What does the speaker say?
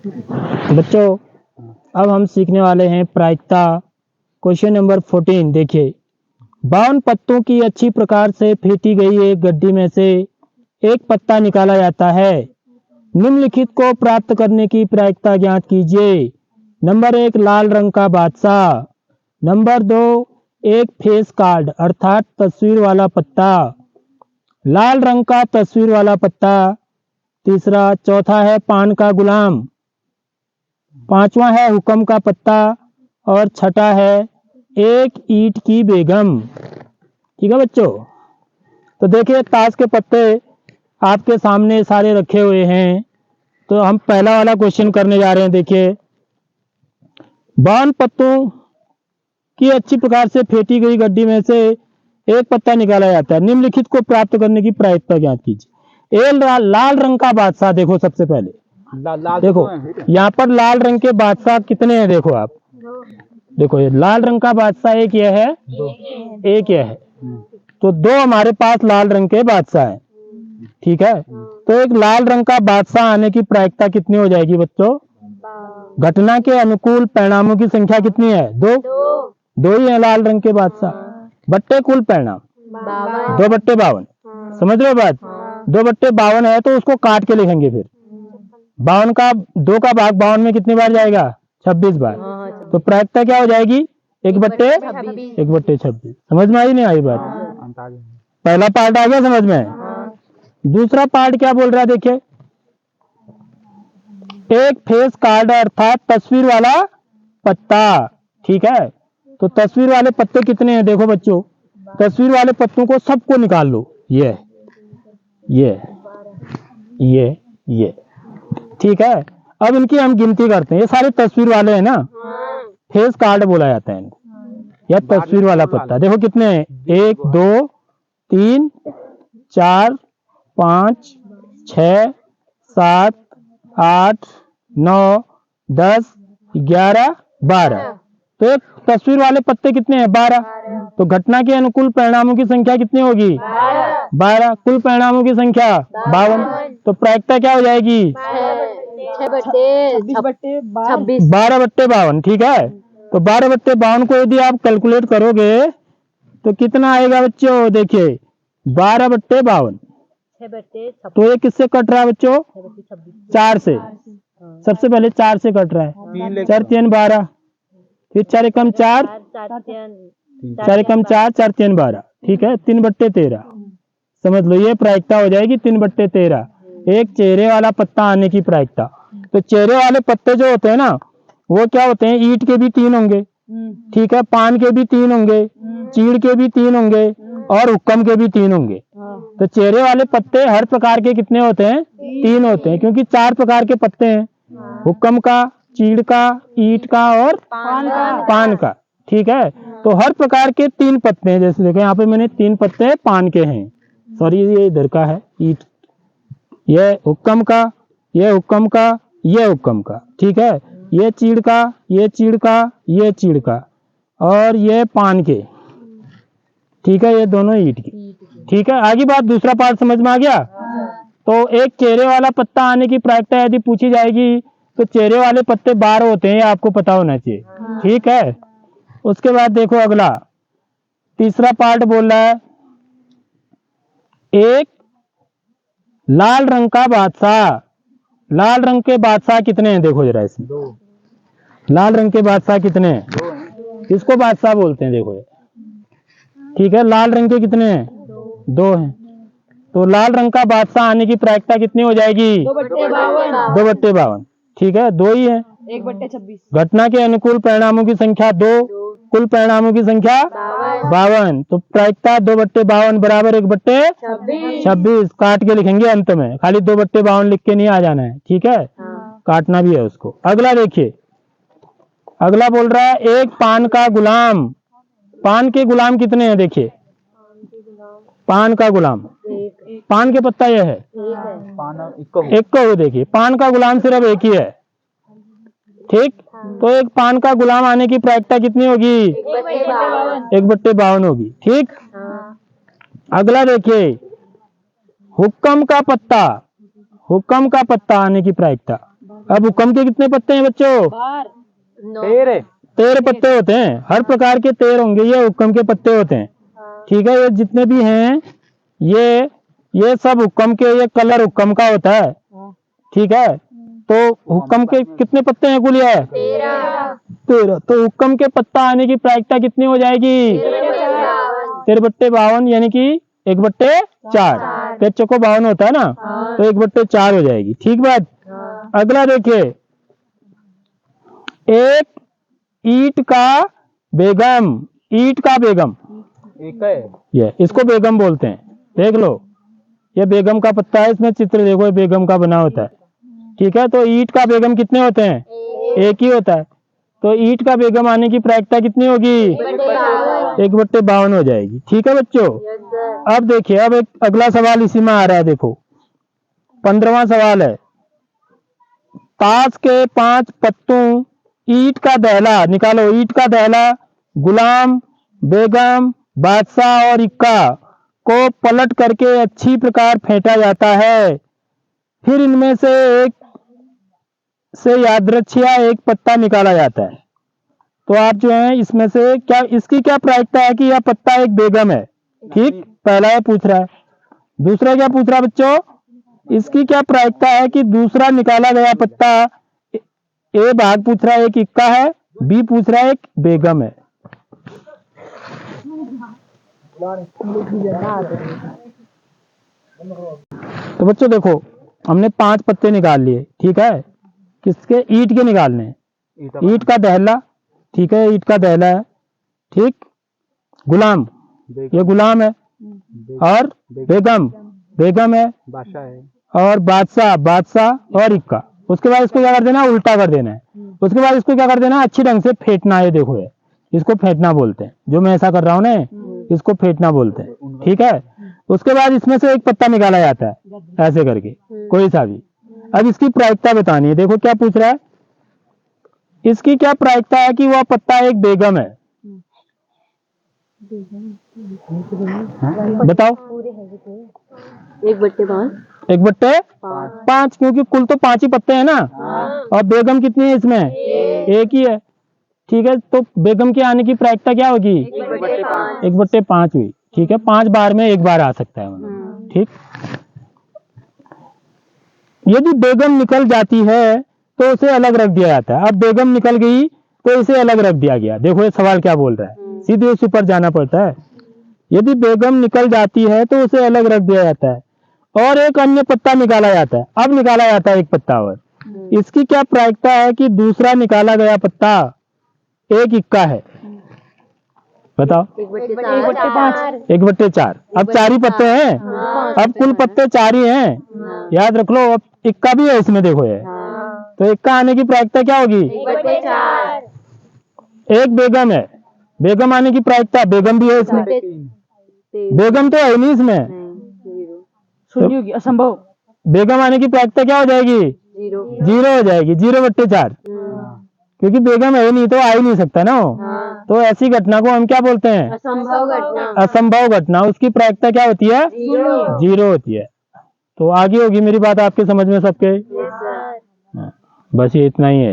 बच्चों अब हम सीखने वाले हैं प्रायिकता। क्वेश्चन नंबर 14 देखिए, 52 पत्तों की अच्छी प्रकार से फेंटी गई एक गड्डी में से एक पत्ता निकाला जाता है। निम्नलिखित को प्राप्त करने की प्रायिकता ज्ञात कीजिए। नंबर 1 लाल रंग का बादशाह, नंबर 2 एक फेस कार्ड अर्थात तस्वीर वाला पत्ता, लाल रंग का तस्वीर वाला पत्ता, तीसरा चौथा है पान का गुलाम, पांचवा है हुक्म का पत्ता और छठा है एक ईंट की बेगम। ठीक है बच्चों, तो देखिए ताश के पत्ते आपके सामने सारे रखे हुए हैं। तो हम पहला वाला क्वेश्चन करने जा रहे हैं। देखिए 52 पत्तों की अच्छी प्रकार से फेंटी गई गड्डी में से एक पत्ता निकाला जाता है। निम्नलिखित को प्राप्त करने की प्रायिकता ज्ञात कीजिए। लाल रंग का बादशाह, देखो सबसे पहले देखो यहाँ पर लाल रंग के बादशाह कितने हैं, देखो आप देखो ये लाल रंग का बादशाह एक ये है, एक ये है, तो दो हमारे पास लाल रंग के बादशाह हैं। ठीक है, तो एक लाल रंग का बादशाह आने की प्रायिकता कितनी हो जाएगी बच्चों? घटना के अनुकूल परिणामों की संख्या कितनी है? दो ही है लाल रंग के बादशाह, बट्टे कुल परिणाम 2/52। समझ रहे हो बात? 2/52 है तो उसको काट के लिखेंगे। फिर 52 का 2 का भाग 52 में कितनी बार जाएगा? 26 बार। तो प्रायिकता क्या हो जाएगी? 1/26। समझ में आई नहीं आई बात? पहला पार्ट आ गया समझ में। दूसरा पार्ट क्या बोल रहा है देखिए, एक फेस कार्ड अर्थात तस्वीर वाला पत्ता। ठीक है, तो तस्वीर वाले पत्ते कितने हैं? देखो बच्चों, तस्वीर वाले पत्तों को सबको निकाल लो। ये ठीक है, अब इनकी हम गिनती करते हैं। ये सारे तस्वीर वाले हैं ना, फेस कार्ड बोला जाता है इनको, या तस्वीर वाला पत्ता। देखो कितने हैं? 1 2 3 4 5 6 7 8 9 10 11 12। तो एक तस्वीर वाले पत्ते कितने हैं? 12। तो घटना के अनुकूल परिणामों की संख्या कितनी होगी? 12। कुल परिणामों की संख्या 52। तो प्रायिकता क्या हो जाएगी? 12/52। ठीक है, तो 12/52 को यदि आप कैलकुलेट करोगे तो कितना आएगा बच्चों? देखिए 12/52, तो ये किससे कट रहा है बच्चों? 4 से। सबसे पहले 4 से कट रहा है। 4 3 12, फिर 4 एकम 4, 4 एकम 4, 4 3 12। ठीक है, 3/13 समझ लो। ये प्रायिकता हो जाएगी 3/13, एक चेहरे वाला पत्ता आने की प्रायिकता। तो चेहरे वाले पत्ते जो होते हैं ना, वो क्या होते हैं? ईंट के भी 3 होंगे, ठीक है, पान के भी 3 होंगे, चीड़ के भी 3 होंगे और हुक्म के भी 3 होंगे। तो चेहरे वाले पत्ते हर प्रकार के कितने होते हैं? 3 होते हैं, क्योंकि 4 प्रकार के पत्ते हैं, हुक्म का, चीड़ का, ईंट का और पान का। ठीक है, तो हर प्रकार के 3 पत्ते हैं। जैसे देखो यहाँ पे मैंने 3 पत्ते पान के हैं, सॉरी ये इधर का है ईंट, ये हुक्म का, ये हुक्म का, ये हुक्म का। ठीक है, ये चीड़ का, ये चीड़ का, ये चीड़ का और ये पान के। ठीक है, ये दोनों ईंट की। ठीक है, आगे बात, दूसरा पार्ट समझ में आ गया? तो एक चेहरे वाला पत्ता आने की प्रायिकता यदि पूछी जाएगी तो चेहरे वाले पत्ते 12 होते हैं, आपको पता होना चाहिए। ठीक है, उसके बाद देखो अगला तीसरा पार्ट बोल रहा है, एक लाल रंग का बादशाह। लाल रंग के बादशाह कितने हैं? देखो जरा इसमें, लाल रंग के बादशाह कितने हैं? किसको बादशाह बोलते हैं? देखो ये, ठीक है, लाल रंग के कितने हैं? 2 हैं। तो लाल रंग का बादशाह आने की प्रायिकता कितनी हो जाएगी? 2/52। ठीक है, 2 ही है। 1/26। घटना के अनुकूल परिणामों की संख्या 2, कुल परिणामों की संख्या 52। तो प्रायिकता 2/52 बराबर 1/26। काट के लिखेंगे अंत में, खाली 2/52 लिख के नहीं आ जाना है। ठीक है, काटना भी है उसको। अगला देखिए, अगला बोल रहा है एक पान का गुलाम। पान के गुलाम कितने हैं? देखिए पान का गुलाम, पान के पत्ता यह है, एक को देखिए, पान का गुलाम सिर्फ एक ही है। ठीक, तो एक पान का गुलाम आने की प्रायिकता कितनी होगी? 1/52 होगी। ठीक, अगला देखिए हुक्म का पत्ता। हुक्म का पत्ता आने की प्रायिकता अब हुक्म के कितने पत्ते हैं बच्चों? 13 पत्ते होते हैं। हर प्रकार के 13 होंगे, ये हुक्म के पत्ते होते हैं। ठीक है, ये जितने भी हैं ये सब हुक्म के, ये कलर हुक्म का होता है। ठीक है, तो हुक्म के कितने पत्ते हैं कुल? ये 13। तो हुक्म के पत्ता आने की प्रायिकता कितनी हो जाएगी? 13/52, यानी कि 1/4। पेचों को 52 होता है ना, तो 1/4 हो जाएगी। ठीक बात। अगला देखिए, एक ईंट का बेगम। ईंट का बेगम, ये इसको बेगम बोलते हैं। देख लो, ये बेगम का पत्ता है, इसमें चित्र देखो, ये बेगम का बना होता है। ठीक है, तो ईंट का बेगम कितने होते हैं? एक ही होता है। तो ईंट का बेगम आने की प्रायिकता कितनी होगी? 1/52 हो जाएगी। ठीक है बच्चों। अब देखिए, अब एक अगला सवाल इसी में आ रहा है। देखो 15वां सवाल है, ताश के 5 पत्तों ईंट का दहला निकालो। ईंट का दहला गुलाम, बेगम, बादशाह और इक्का को पलट करके अच्छी प्रकार फेंटा जाता है। फिर इनमें से एक से यादृच्छिया एक पत्ता निकाला जाता है। तो आप जो है इसमें से क्या, इसकी क्या प्रायिकता है कि यह पत्ता एक बेगम है? ठीक, पहला ये पूछ रहा है। दूसरा क्या पूछ रहा है बच्चों? इसकी क्या प्रायिकता है कि दूसरा निकाला गया पत्ता, ए भाग पूछ रहा है एक इक्का है, बी पूछ रहा है एक बेगम है। तो बच्चों देखो, हमने 5 पत्ते निकाल लिए। ठीक है, किसके? ईंट के निकालने। ईंट का दहला, ठीक है, ईंट का दहला है। ठीक, गुलाम, ये गुलाम है, और बेगम, बेगम है, और बादशाह, बादशाह और इक्का। उसके बाद इसको क्या कर देना? उल्टा कर देना है। उसके बाद इसको क्या कर देना? अच्छी ढंग से फेंटना है। देखो ये, इसको फेंटना बोलते हैं। जो मैं ऐसा कर रहा हूँ ना, इसको फेंटना बोलते हैं। ठीक है, उसके बाद इसमें से एक पत्ता निकाला जाता है, ऐसे करके, कोई सा भी। अब इसकी प्रायिकता बतानी है। देखो क्या पूछ रहा है, इसकी क्या प्रायिकता है कि वह पत्ता एक बेगम है? बताओ। 1/5, क्योंकि कुल तो 5 ही पत्ते हैं ना, और बेगम कितनी है इसमें? एक ही है। ठीक है, तो बेगम के आने की प्रायिकता क्या होगी? 1/5 हुई। ठीक है, 5 बार में 1 बार आ सकता है। ठीक, यदि बेगम निकल जाती है तो उसे अलग रख दिया जाता है। अब बेगम निकल गई तो इसे अलग रख दिया गया। देखो ये सवाल क्या बोल रहा है, सीधे उसी पर जाना पड़ता है। यदि बेगम निकल जाती है तो उसे अलग रख दिया जाता है और एक अन्य पत्ता निकाला जाता है। अब निकाला जाता है एक पत्ता और। इसकी क्या प्रायिकता है कि दूसरा निकाला गया पत्ता एक इक्का है? बताओ। 1/4। अब 4 ही पत्ते हैं। अब कुल पत्ते 4 ही हैं, याद रख लो। अब इक्का भी है इसमें, देखो ये, तो इक्का आने की प्रायिकता क्या होगी? 1/4। एक बेगम है, बेगम आने की प्रायिकता, बेगम भी है इसमें। बेगम तो है नहीं इसमें, शून्य होगी, असंभव। बेगम आने की प्रायिकता क्या हो जाएगी? 0 हो जाएगी। 0/4, क्योंकि बेगम है नहीं तो आ ही नहीं सकता ना वो। तो ऐसी घटना को हम क्या बोलते हैं? असंभव घटना। असंभव घटना। उसकी प्रायिकता क्या होती है? 0 होती है। तो आगे होगी मेरी बात आपके समझ में सबके? Yes sir. बस ये इतना ही है।